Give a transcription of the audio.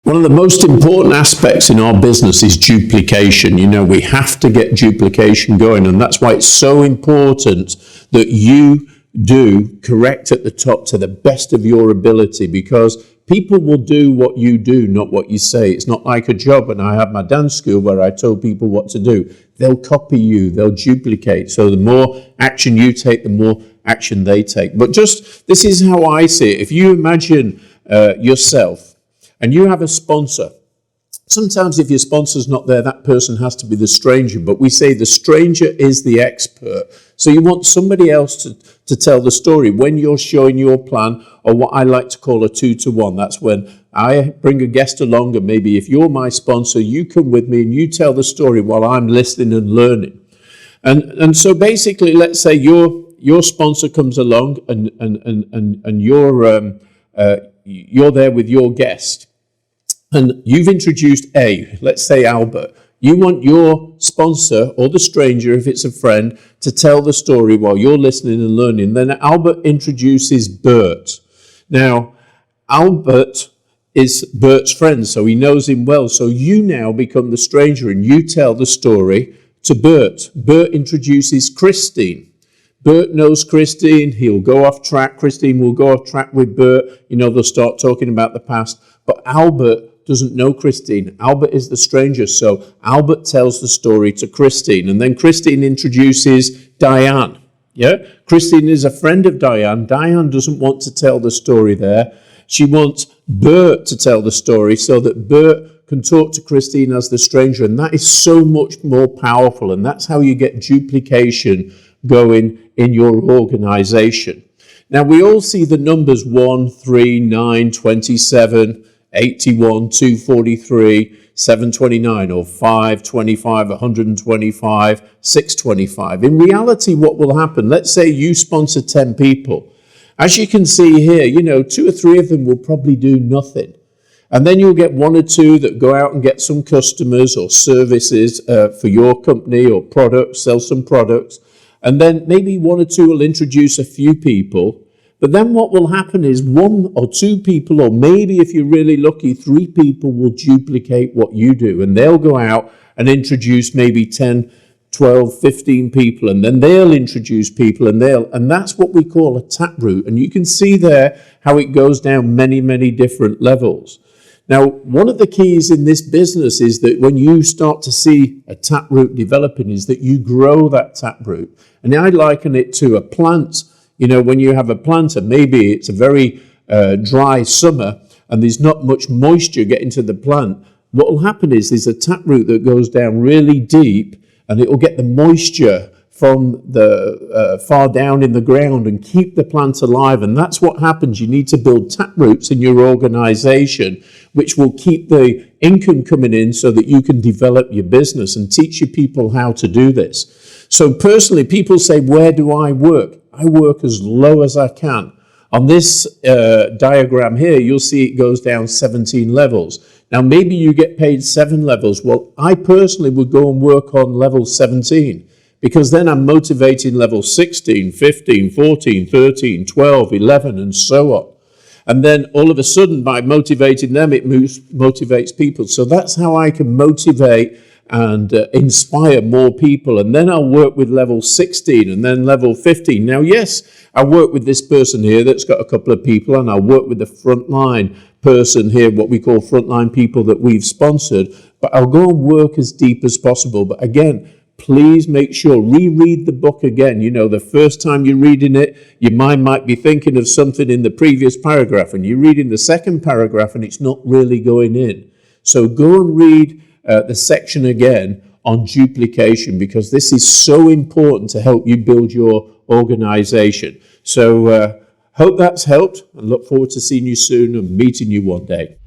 One of the most important aspects in our business is duplication. You know, we have to get duplication going, and that's why it's so important that you do correct at the top to the best of your ability, because people will do what you do, not what you say. It's not like a job. When I had my dance school where I told people what to do, they'll copy you, they'll duplicate. So the more action you take, the more action they take. But just, this is how I see it. If you imagine yourself, and you have a sponsor. Sometimes if your sponsor's not there, that person has to be the stranger, but we say the stranger is the expert. So you want somebody else to tell the story when you're showing your plan, or what I like to call a 2-to-1. That's when I bring a guest along, and maybe if you're my sponsor, you come with me and you tell the story while I'm listening and learning. And so basically, let's say your sponsor comes along and you're there with your guest. And you've introduced A, let's say Albert. You want your sponsor, or the stranger, if it's a friend, to tell the story while you're listening and learning. Then Albert introduces Bert. Now, Albert is Bert's friend, so he knows him well. So you now become the stranger and you tell the story to Bert. Bert introduces Christine. Bert knows Christine. He'll go off track. Christine will go off track with Bert. You know, they'll start talking about the past. But Albert doesn't know Christine. Albert is the stranger, so Albert tells the story to Christine, and then Christine introduces Diane. Yeah, Christine is a friend of Diane. Diane doesn't want to tell the story there. She wants Bert to tell the story so that Bert can talk to Christine as the stranger, and that is so much more powerful, and that's how you get duplication going in your organization. Now, we all see the numbers 1, 3, 9, 27, 81, 243, 729, or 525, 125, 625. In reality, what will happen, let's say you sponsor 10 people. As you can see here, you know, 2 or 3 of them will probably do nothing. And then you'll get 1 or 2 that go out and get some customers or services for your company or products, sell some products. And then maybe 1 or 2 will introduce a few people. But then what will happen is 1 or 2 people, or maybe if you're really lucky, 3 people will duplicate what you do. And they'll go out and introduce maybe 10, 12, 15 people. And then they'll introduce people, and that's what we call a taproot. And you can see there how it goes down many, many different levels. Now, one of the keys in this business is that when you start to see a taproot developing is that you grow that taproot. And I liken it to a plant. You know, when you have a plant, and maybe it's a very dry summer and there's not much moisture getting to the plant, what will happen is there's a taproot that goes down really deep, and it will get the moisture from the far down in the ground and keep the plant alive. And that's what happens. You need to build taproots in your organization, which will keep the income coming in so that you can develop your business and teach your people how to do this. So personally, people say, where do I work? I work as low as I can. On this diagram here, you'll see it goes down 17 levels. Now, maybe you get paid 7 levels. Well, I personally would go and work on level 17, because then I'm motivating level 16, 15, 14, 13, 12, 11, and so on. And then all of a sudden, by motivating them, it motivates people. So that's how I can motivate and inspire more people. And then I'll work with level 16 and then level 15. Now, yes, I work with this person here that's got a couple of people, and I'll work with the frontline person here, what we call frontline people that we've sponsored, but I'll go and work as deep as possible. But again, please make sure, reread the book again. You know, the first time you're reading it, your mind might be thinking of something in the previous paragraph, and you're reading the second paragraph and it's not really going in. So go and read the section again on duplication, because this is so important to help you build your organization. So hope that's helped, and look forward to seeing you soon and meeting you one day.